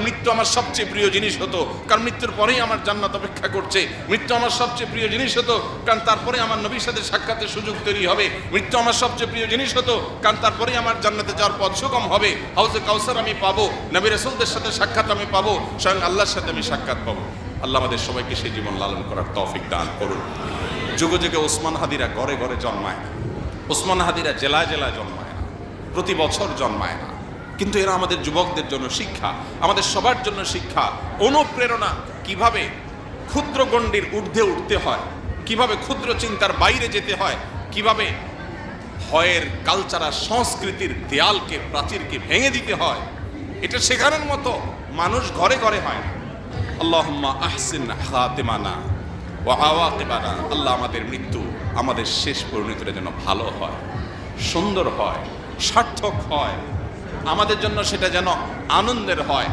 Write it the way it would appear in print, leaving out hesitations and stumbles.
মৃত্যু আমার সবচেয়ে প্রিয় জিনিস হতো, কারণ মৃত্যুর পরেই আমার জান্নাত অপেক্ষা করছে। মৃত্যু আমার সবচেয়ে প্রিয় জিনিস হতো, কারণ তারপরে আমার নবীর সাথে সাক্ষাতের সুযোগ তৈরি হবে। মৃত্যু আমার সবচেয়ে প্রিয় জিনিস হতো, কারণ তারপরেই আমার জান্নাতে যাওয়ার পথ সুগম হবে। হাউজে কাউসার আমি পাবো, নবী রাসূলদের সাথে সাক্ষাৎ আমি পাবো, স্বয়ং আল্লাহর সাথে আমি সাক্ষাৎ পাবো। আল্লাহ আমাদের সবাইকে সেই জীবন লালন করার তৌফিক দান করুন। যুগে যুগে ওসমান হাদিরা ঘরে ঘরে জন্মায় না, ওসমান হাদিরা জেলায় জেলায় জন্মায় না, প্রতি বছর জন্মায় না, কিন্তু এরা আমাদের যুবকদের জন্য শিক্ষা, আমাদের সবার জন্য শিক্ষা, অনুপ্রেরণা। কিভাবে ক্ষুদ্র গণ্ডির ঊর্ধ্বে উঠতে হয়, কিভাবে ক্ষুদ্র চিন্তার বাইরে যেতে হয়, কিভাবে ভয়ের কালচারাল সংস্কৃতির দেয়ালকে, প্রাচীরকে ভেঙে দিতে হয়, এটা শেখানোর মতো মানুষ ঘরে ঘরে হয় না। আল্লাহুম্মা আহসিন খাতিমানা ওয়া আওয়াকিবানা। আল্লাহ আমাদের মৃত্যু, আমাদের শেষ পরিণতিটা যেন ভালো হয়, সুন্দর হয়, সার্থক হয়, আমাদের জন্য সেটা যেন আনন্দের হয়।